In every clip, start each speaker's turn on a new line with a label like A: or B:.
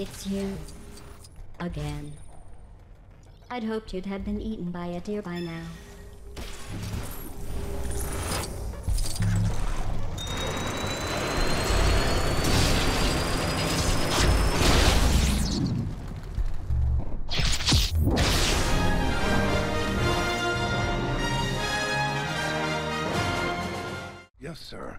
A: It's you. Again. I'd hoped you'd have been eaten by a deer by now.
B: Yes, sir.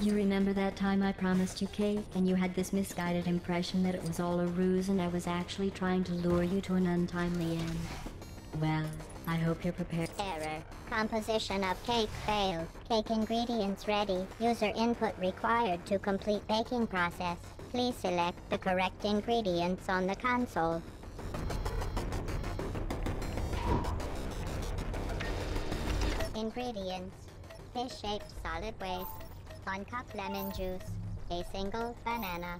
A: You remember that time I promised you cake, and you had this misguided impression that it was all a ruse and I was actually trying to lure you to an untimely end? Well, I hope you're prepared.
C: Error. Composition of cake failed. Cake ingredients ready. User input required to complete baking process. Please select the correct ingredients on the console. Ingredients. Fish-shaped solid waste. 1 cup lemon juice. A single banana.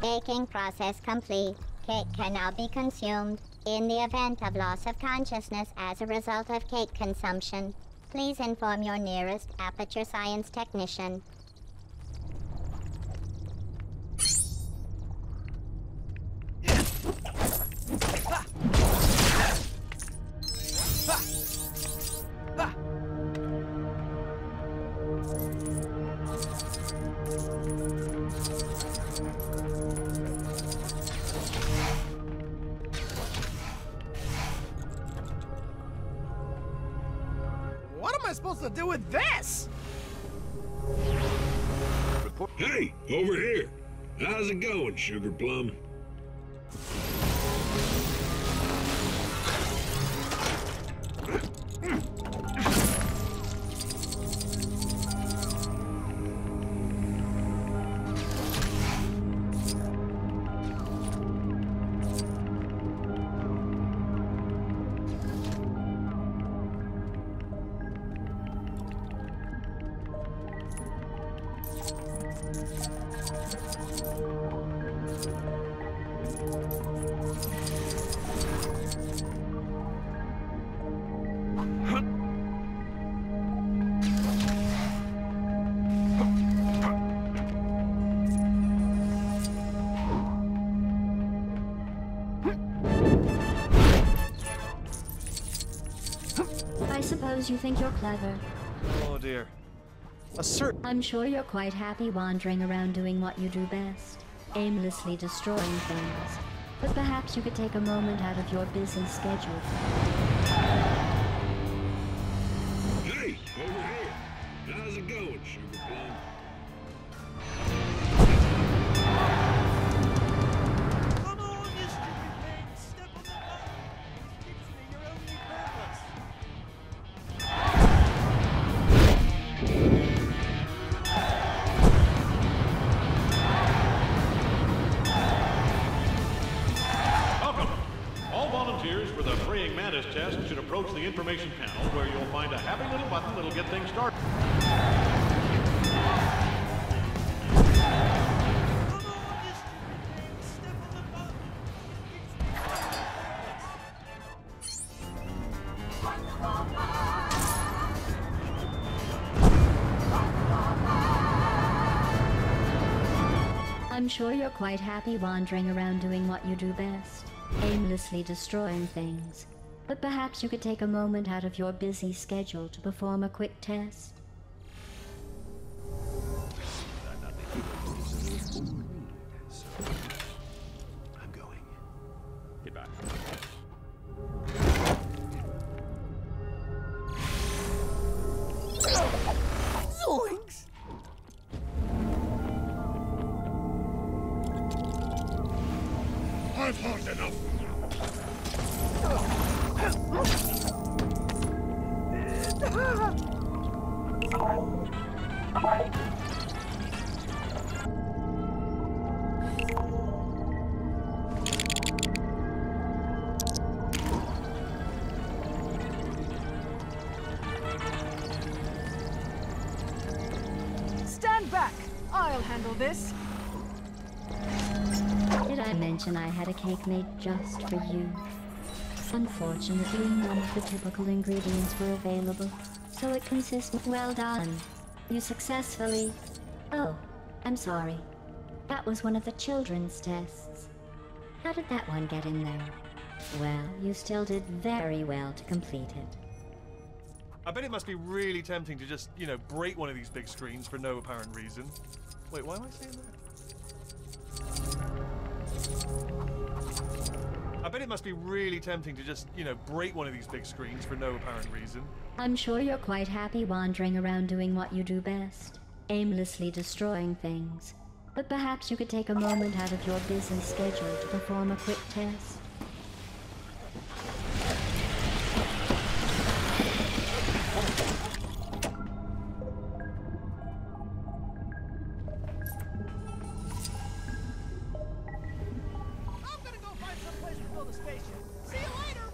C: Baking process complete. Cake can now be consumed. In the event of loss of consciousness as a result of cake consumption, please inform your nearest Aperture Science technician.
D: What am I supposed to do with this?
E: Hey, over here. How's it going, Sugar Plum?
A: suppose you think you're clever.
B: Oh dear.
A: I'm sure you're quite happy wandering around doing what you do best, aimlessly destroying things. But perhaps you could take a moment out of your busy schedule.
E: Hey, over here. How's it going, Sugar Plum?
D: Come on, you stupid thing! Step on the button! It's literally your only purpose!
F: Welcome! All volunteers for the praying mantis test should approach the information panel where you'll find a happy little button that'll get things started.
D: Come on, you stupid thing! Step on the button!
A: I'm sure you're quite happy wandering around doing what you do best, aimlessly destroying things. But perhaps you could take a moment out of your busy schedule to perform a quick test.
F: I'm going. Goodbye.
D: Zoinks!
E: I've had enough.
G: Stand back! I'll handle this.
A: Did I mention I had a cake made just for you? Unfortunately, none of the typical ingredients were available, so it consists of well done. You successfully... Oh, I'm sorry. That was one of the children's tests. How did that one get in there? Well, you still did very well to complete it.
B: I bet it must be really tempting to just, break one of these big screens for no apparent reason. Wait, why am I saying that? I bet it must be really tempting to just, break one of these big screens for no apparent reason.
A: I'm sure you're quite happy wandering around doing what you do best, aimlessly destroying things. But perhaps you could take a moment out of your busy schedule to perform a quick test.
D: I'm gonna go find some place to build a spaceship. See you later!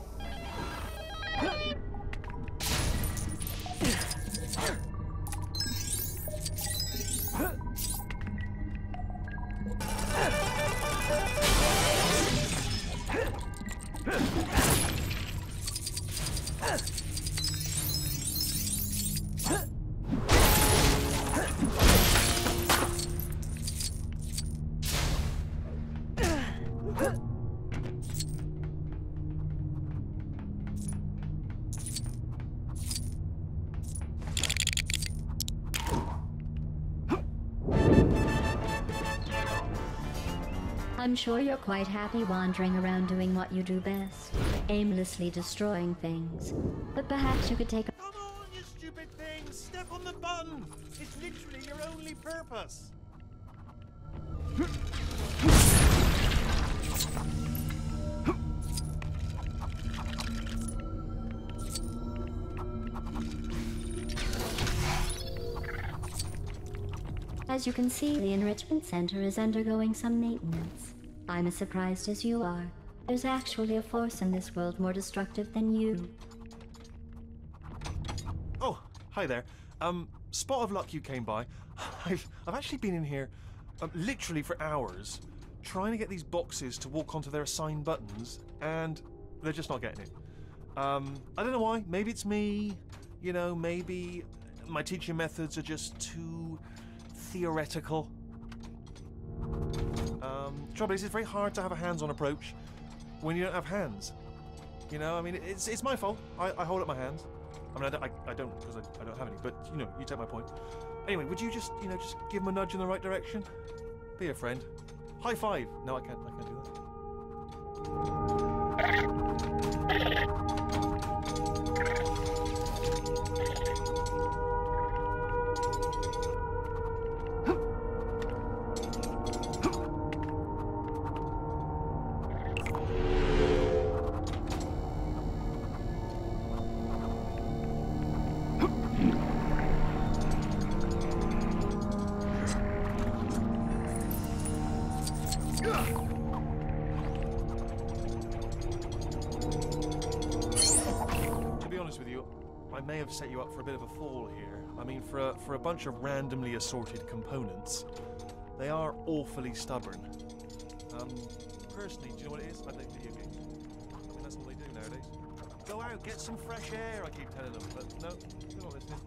A: I'm sure you're quite happy wandering around doing what you do best, aimlessly destroying things. But perhaps you could take a...
D: Come on, you stupid thing! Step on the button! It's literally your only purpose!
A: As you can see, the enrichment center is undergoing some maintenance. I'm as surprised as you are. There's actually a force in this world more destructive than you.
B: Oh, hi there. Spot of luck you came by. I've actually been in here, literally for hours, trying to get these boxes to walk onto their assigned buttons, and they're just not getting it. I don't know why. Maybe it's me. Maybe my teaching methods are just too theoretical. Trouble is, it's very hard to have a hands-on approach when you don't have hands. It's my fault. I hold up my hands. I mean, I don't because I don't have any. But you know, you take my point. Anyway, would you just just give him a nudge in the right direction? Be a friend. High five. No, I can't do that. I may have set you up for a bit of a fall here. I mean, for a bunch of randomly assorted components, they are awfully stubborn. Personally, do you know what it is? I play video games. I mean, that's all they do nowadays. Go out, get some fresh air, I keep telling them, but no, they're not listening.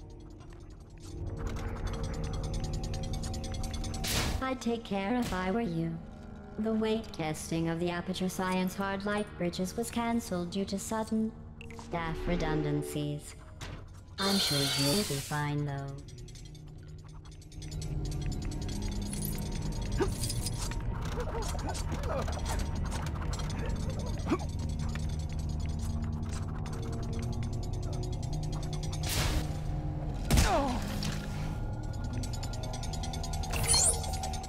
A: I'd take care if I were you. The weight testing of the Aperture Science hard light bridges was cancelled due to sudden staff redundancies. I'm sure you'll be fine, though.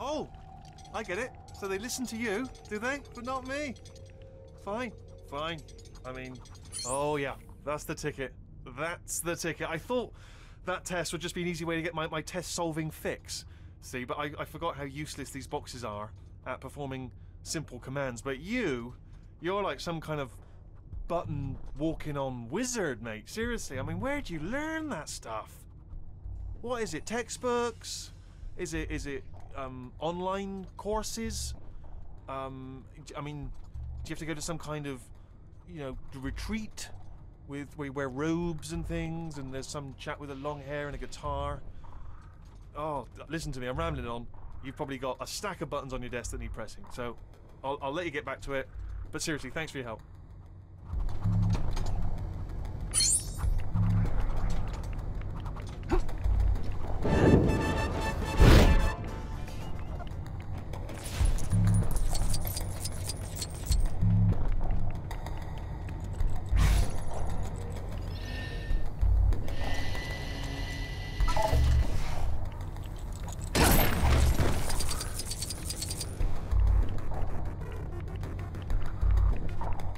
B: Oh, I get it. So they listen to you, do they? But not me. Fine, fine. I mean, oh yeah, that's the ticket. That's the ticket. I thought that test would just be an easy way to get my test-solving fix. See, but I forgot how useless these boxes are at performing simple commands. But you're like some kind of button walking on wizard, mate. Seriously, I mean, where'd you learn that stuff? What is it? Textbooks? Is it online courses? I mean, do you have to go to some kind of, retreat where you wear robes and things, and there's some chap with a long hair and a guitar? Oh, listen to me, I'm rambling on. You've probably got a stack of buttons on your desk that need pressing, so I'll let you get back to it. But seriously, thanks for your help.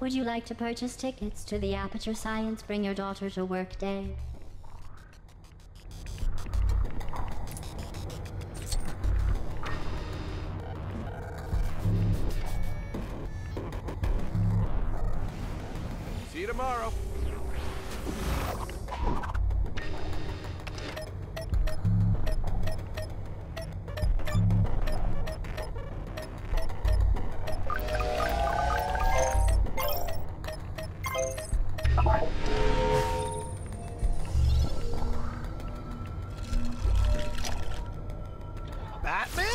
A: Would you like to purchase tickets to the Aperture Science Bring Your Daughter to Work Day?
D: See you tomorrow.
H: Batman?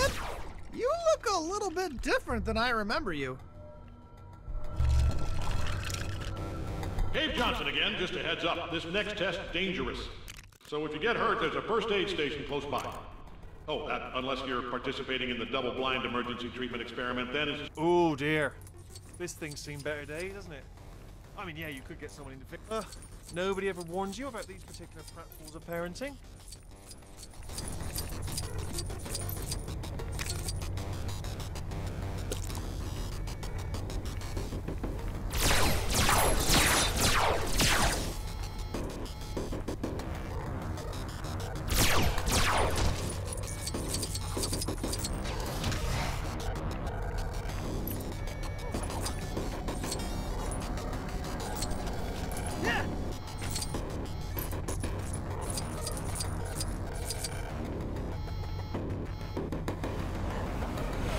H: You look a little bit different than I remember you.
F: Dave Johnson again, just a heads up. This next test, dangerous. So if you get hurt, there's a first aid station close by. Oh, that, unless you're participating in the double-blind emergency treatment experiment, then it's...
B: Oh dear. This thing's seen better days, hasn't it? I mean, yeah, you could get someone in to fix... nobody ever warns you about these particular pratfalls of parenting.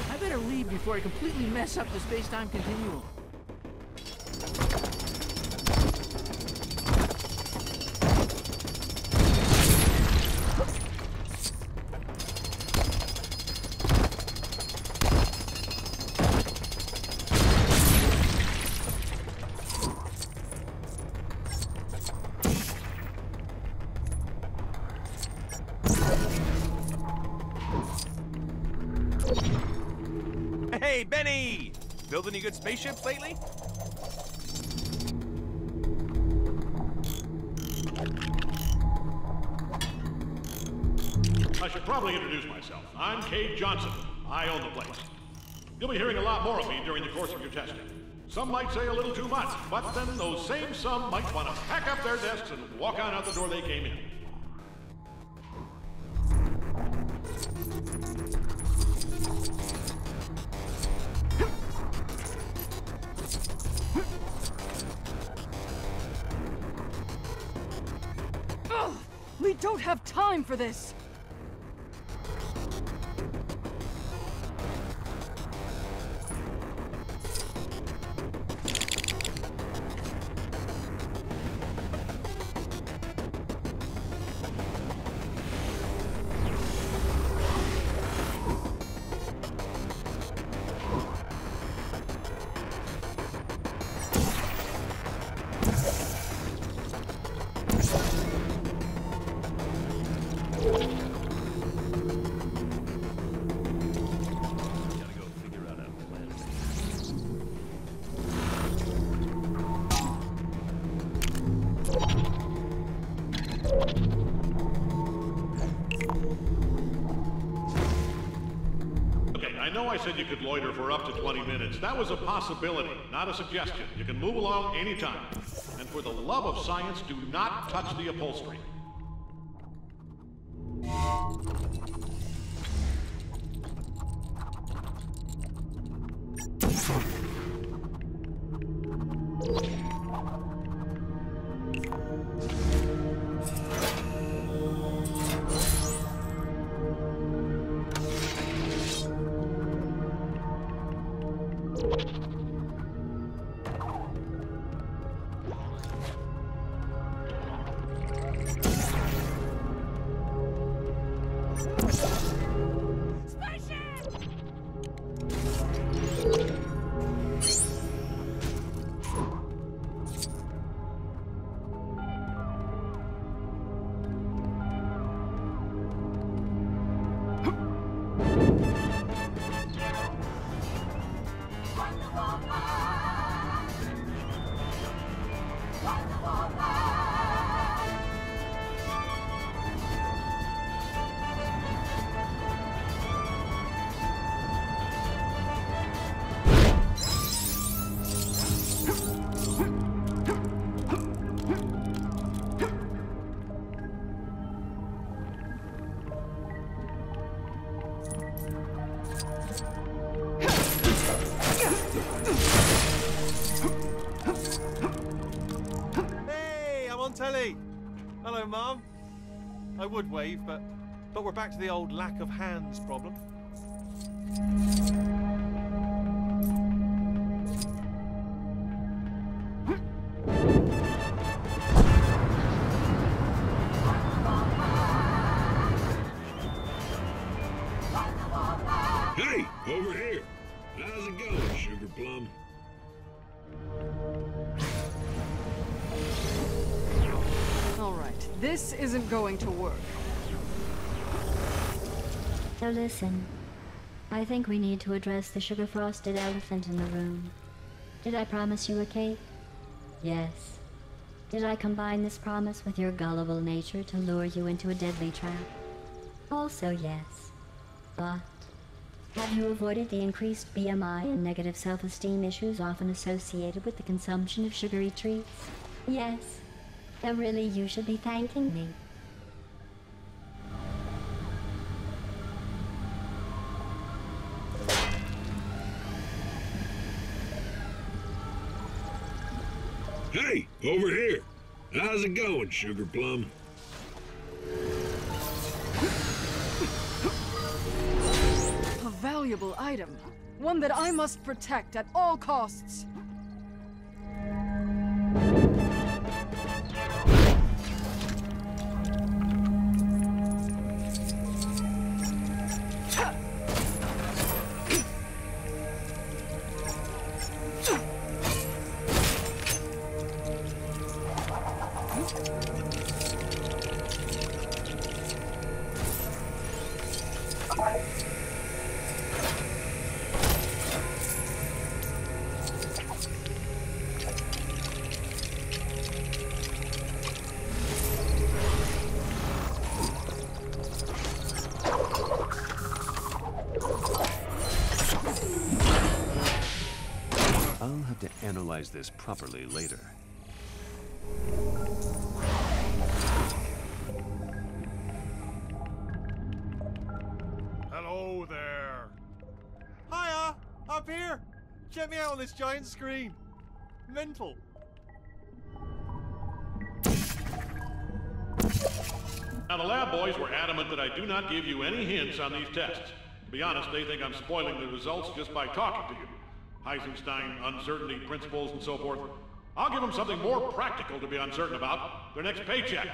D: I better leave before I completely mess up the space-time continuum.
I: Hey, Benny! Build any good spaceships lately?
F: I should probably introduce myself. I'm Cade Johnson. I own the place. You'll be hearing a lot more of me during the course of your testing. Some might say a little too much, but then those same some might want to pack up their desks and walk on out the door they came in.
G: Ugh! We don't have time for this!
F: I know I said you could loiter for up to 20 minutes. That was a possibility, not a suggestion. You can move along anytime. And for the love of science, do not touch the upholstery.
B: Telly! Hello, Mom. I would wave, but we're back to the old lack of hands problem.
E: Hey, over here. How's it going, Sugar Plum?
G: All right, this isn't going to work.
A: So listen, I think we need to address the sugar-frosted elephant in the room. Did I promise you a cake? Yes. Did I combine this promise with your gullible nature to lure you into a deadly trap? Also yes. But have you avoided the increased BMI and negative self-esteem issues often associated with the consumption of sugary treats? Yes. Then really you should be thanking me.
E: Hey, over here. How's it going, Sugar Plum?
G: A valuable item. One that I must protect at all costs.
J: have to analyze this properly later.
B: Hello there. Hiya! Up here! Check me out on this giant screen. Mental.
F: Now, the lab boys were adamant that I do not give you any hints on these tests. To be honest, they think I'm spoiling the results just by talking to you. Heisenstein, uncertainty, principles, and so forth. I'll give them something more practical to be uncertain about. Their next paycheck.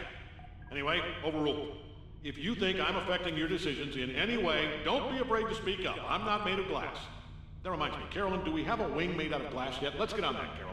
F: Anyway, overruled. If you think I'm affecting your decisions in any way, don't be afraid to speak up. I'm not made of glass. That reminds me, Carolyn, do we have a wing made out of glass yet? Let's get on that, Carolyn.